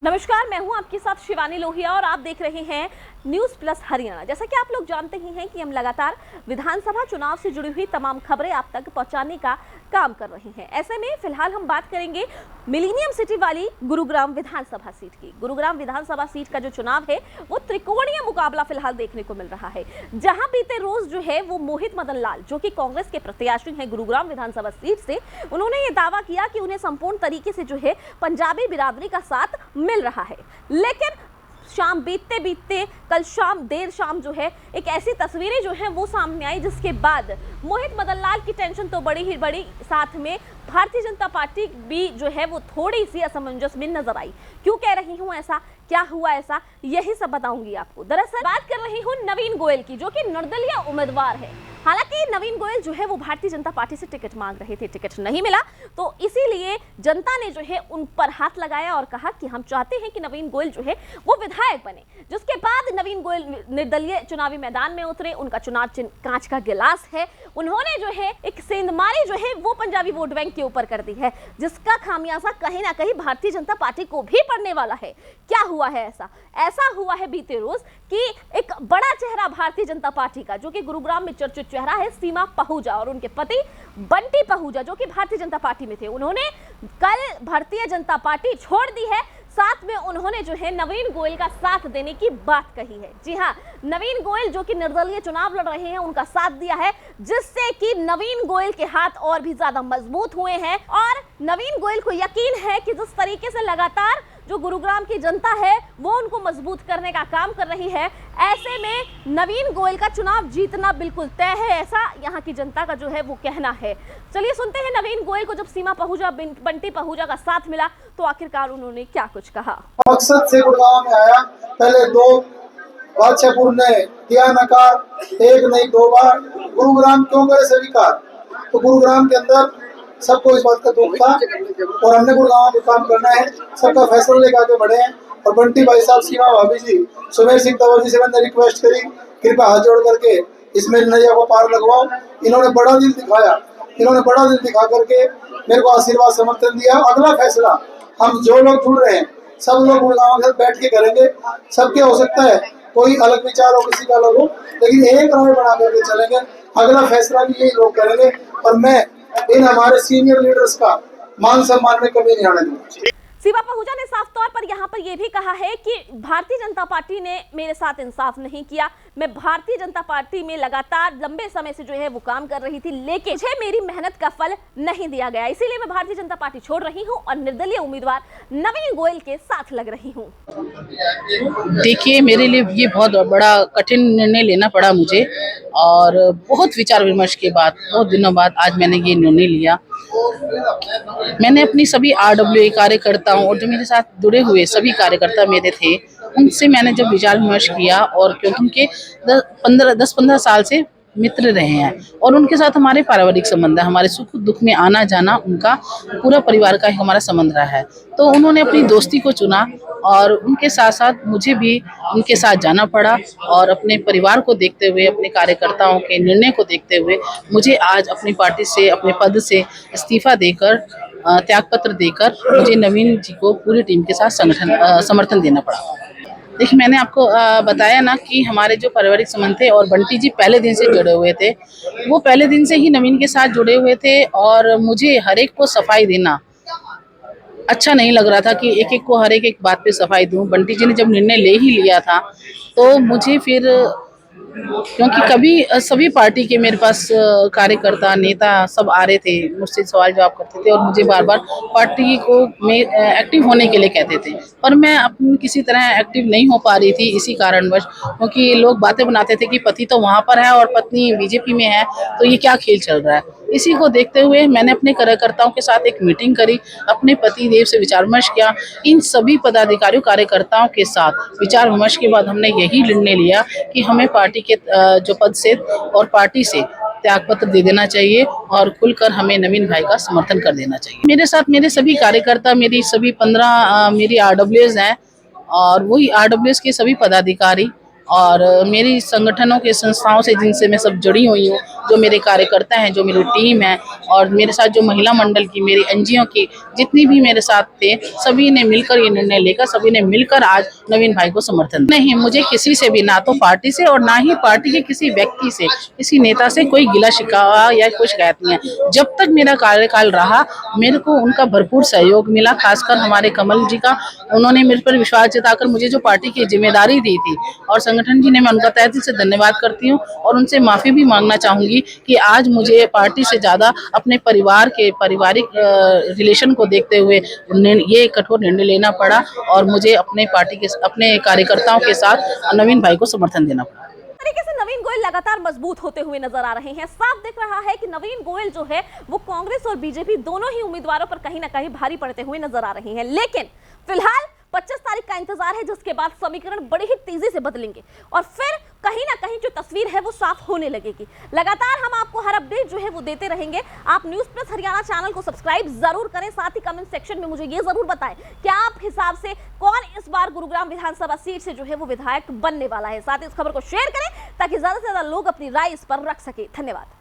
नमस्कार, मैं हूं आपके साथ शिवानी लोहिया और आप देख रहे हैं न्यूज प्लस हरियाणा। जैसा कि आप लोग जानते ही हैं कि हम लगातार विधानसभा चुनाव से जुड़ी हुई तमाम खबरें आप तक पहुंचाने का काम कर रहे हैं। ऐसे में फिलहाल हम बात करेंगे मिलेनियम सिटी वाली गुरुग्राम विधानसभा सीट की। गुरुग्राम विधानसभा सीट का जो चुनाव है वो त्रिकोणीय मुकाबला फिलहाल देखने को मिल रहा है, जहां बीते रोज जो है वो मोहित मदन लाल, जो कि कांग्रेस के प्रत्याशी हैं गुरुग्राम विधानसभा सीट से, उन्होंने ये दावा किया कि उन्हें संपूर्ण तरीके से जो है पंजाबी बिरादरी का साथ मिल रहा है। लेकिन शाम बीतते बीतते कल शाम देर शाम जो है एक ऐसी तस्वीरें जो हैं वो सामने आई, जिसके बाद मोहित मदन लाल की टेंशन तो बड़ी ही बड़ी, साथ में भारतीय जनता पार्टी भी जो है वो थोड़ी सी असमंजस में नजर आई। क्यों कह रही हूँ ऐसा, क्या हुआ ऐसा, यही सब बताऊंगी आपको। दरअसल बात कर रही हूँ नवीन गोयल की, जो कि निर्दलीय उम्मीदवार है। हालांकि नवीन गोयल जो है वो भारतीय जनता पार्टी से टिकट मांग रहे थे, टिकट नहीं मिला, तो इसीलिए जनता ने जो है उन पर हाथ लगाया और कहा कि हम चाहते हैं कि नवीन गोयल जो है वो विधायक बने। जिसके बाद नवीन गोयल निर्दलीय चुनावी मैदान में उतरे। उनका चुनाव चिन्ह कांच का गिलास है। उन्होंने जो है एक सेंधमारी जो है वो पंजाबी वोट बैंक के ऊपर कर दी है, जिसका खामियाजा कहीं ना कहीं भारतीय जनता पार्टी को भी पड़ने वाला है। क्या हुआ है ऐसा हुआ है बीते रोज कि एक बड़ा चेहरा भारतीय जनता पार्टी का, जो कि गुरुग्राम में चर्चित चेहरा है, सीमा पहूजा, और उनके पति बंटी पहूजा, जो कि भारतीय जनता पार्टी में थे, उन्होंने कल भारतीय जनता पार्टी छोड़ दी है। साथ में उन्होंने जो है नवीन गोयल का साथ देने की बात कही है। जी हां, नवीन गोयल जो कि निर्दलीय चुनाव लड़ रहे हैं, उनका साथ दिया है, जिससे कि नवीन गोयल के हाथ और भी ज्यादा मजबूत हुए हैं। और नवीन गोयल को यकीन है कि जिस तरीके से लगातार जो गुरुग्राम की जनता है वो उनको मजबूत करने का काम कर रही है, ऐसे में नवीन गोयल का चुनाव जीतना बिल्कुल तय है, ऐसा यहाँ की जनता का जो है वो कहना है। चलिए सुनते हैं नवीन गोयल को जब सीमा पहूजा बंटी पहूजा का साथ मिला तो आखिरकार उन्होंने क्या कुछ कहा। मकसद से गुरुग्राम में आया। पहले दो बादशाहपुर ने दिया नकार, एक नहीं दो बार। गुरुग्राम क्यों करे स्वीकार? तो गुरुग्राम के अंदर सबको इस बात का दुख था और हमने गुरुग्राम में काम करना है, सबका फैसला लेकर आगे बढ़े हैं। और बंटी भाई साहब, सीमा भाभी जी, सुमेर सिंह तंवर जी से मैंने रिक्वेस्ट करी, कृपया हाथ जोड़ करके इसमें नैया को पार लगवाओ। इन्होंने बड़ा दिल दिखाया, इन्होंने बड़ा दिल दिखा करके मेरे को आशीर्वाद समर्थन दिया। अगला फैसला हम जो लोग जुड़ रहे हैं सब लोग गुरुग्राम से बैठ के करेंगे। सबके हो सकता है कोई अलग विचार हो, किसी का अलग हो, लेकिन एक राय बना करके चलेंगे। अगला फैसला भी यही लोग करेंगे और मैं इन हमारे सीनियर लीडर्स का मान सम्मान में कमी नहीं आने दूंगा। सीमा पहूजा ने साफ तौर पर यहाँ पर यह भी कहा है कि भारतीय जनता पार्टी ने मेरे साथ इंसाफ नहीं किया। मैं भारतीय जनता पार्टी में लगातार लंबे समय से जो है वो काम कर रही थी, लेकिन मुझे मेरी मेहनत का फल नहीं दिया गया, इसीलिए मैं भारतीय जनता पार्टी छोड़ रही हूँ और निर्दलीय उम्मीदवार नवीन गोयल के साथ लग रही हूँ। देखिए, मेरे लिए ये बहुत बड़ा कठिन निर्णय लेना पड़ा मुझे, और बहुत विचार विमर्श के बाद, बहुत दिनों बाद आज मैंने ये निर्णय लिया। मैंने अपनी सभी RWA कार्यकर्ताओं और जो मेरे साथ जुड़े हुए सभी कार्यकर्ता मेरे थे, उनसे मैंने जब विचार विमर्श किया, और क्योंकि उनके 10-15 साल से मित्र रहे हैं और उनके साथ हमारे पारिवारिक संबंध है, हमारे सुख दुख में आना जाना उनका पूरा परिवार का हमारा संबंध रहा है, तो उन्होंने अपनी दोस्ती को चुना और उनके साथ साथ मुझे भी उनके साथ जाना पड़ा। और अपने परिवार को देखते हुए, अपने कार्यकर्ताओं के निर्णय को देखते हुए मुझे आज अपनी पार्टी से, अपने पद से इस्तीफा देकर, त्यागपत्र देकर मुझे नवीन जी को पूरी टीम के साथ समर्थन देना पड़ा। देखिए, मैंने आपको बताया ना कि हमारे जो पारिवारिक संबंध थे और बंटी जी पहले दिन से जुड़े हुए थे, वो पहले दिन से ही नवीन के साथ जुड़े हुए थे, और मुझे हर एक को सफाई देना अच्छा नहीं लग रहा था कि एक एक को हर एक बात पे सफाई दूं। बंटी जी ने जब निर्णय ले ही लिया था तो मुझे फिर, क्योंकि कभी सभी पार्टी के मेरे पास कार्यकर्ता नेता सब आ रहे थे, मुझसे सवाल जवाब करते थे और मुझे बार बार पार्टी को में एक्टिव होने के लिए कहते थे, पर मैं अपनी किसी तरह एक्टिव नहीं हो पा रही थी इसी कारणवश, क्योंकि लोग बातें बनाते थे कि पति तो वहाँ पर है और पत्नी बीजेपी में है, तो ये क्या खेल चल रहा है। इसी को देखते हुए मैंने अपने कार्यकर्ताओं के साथ एक मीटिंग करी, अपने पति देव से विचार विमर्श किया। इन सभी पदाधिकारियों कार्यकर्ताओं के साथ विचार विमर्श के बाद हमने यही निर्णय लिया कि हमें पार्टी के जो पद से और पार्टी से त्यागपत्र दे देना चाहिए और खुलकर हमें नवीन भाई का समर्थन कर देना चाहिए। मेरे साथ मेरे सभी कार्यकर्ता, मेरी सभी 15 मेरी RWAs हैं और वही RWAs के सभी पदाधिकारी और मेरी संगठनों के संस्थाओं से जिनसे मैं सब जुड़ी हुई हूँ, जो मेरे कार्यकर्ता हैं, जो मेरी टीम है और मेरे साथ जो महिला मंडल की, मेरी एनजीओ की जितनी भी मेरे साथ थे, सभी ने मिलकर ये निर्णय लेकर, सभी ने मिलकर आज नवीन भाई को समर्थन नहीं। मुझे किसी से भी, ना तो पार्टी से और ना ही पार्टी के किसी व्यक्ति से, किसी नेता से कोई गिला शिकवा या कोई शिकायत नहीं है। जब तक मेरा कार्यकाल रहा मेरे को उनका भरपूर सहयोग मिला, खासकर हमारे कमल जी का। उन्होंने मेरे पर विश्वास जताकर मुझे जो पार्टी की जिम्मेदारी दी थी, और संगठन जी ने, मैं उनका तहे दिल से धन्यवाद करती हूँ और उनसे माफी भी मांगना चाहूंगी कि आज मुझे पार्टी से ज्यादा अपने परिवार के पारिवारिक रिलेशन को देखते हुए ये कठोर निर्णय लेना पड़ा और मुझे अपने पार्टी के, अपने कार्यकर्ताओं के साथ नवीन भाई को समर्थन देना पड़ा। तरीके से नवीन गोयल लगातार मजबूत होते हुए नजर आ रहे हैं। साफ दिख रहा है कि नवीन गोयल जो है वो कांग्रेस और बीजेपी दोनों ही उम्मीदवारों पर कहीं ना कहीं भारी पड़ते हुए नजर आ रहे हैं। लेकिन फिलहाल 25 तारीख का इंतजार है, जिसके बाद समीकरण बड़ी ही तेजी से बदलेंगे और फिर कहीं ना कहीं जो तस्वीर है वो साफ होने लगेगी। लगातार हम आपको हर अपडेट जो है वो देते रहेंगे। आप न्यूज़ प्लस हरियाणा चैनल को सब्सक्राइब जरूर करें, साथ ही कमेंट सेक्शन में मुझे ये जरूर बताएं कि आप हिसाब से कौन इस बार गुरुग्राम विधानसभा सीट से जो है वो विधायक बनने वाला है। साथ ही इस खबर को शेयर करें ताकि ज्यादा से ज्यादा लोग अपनी राय इस पर रख सके। धन्यवाद।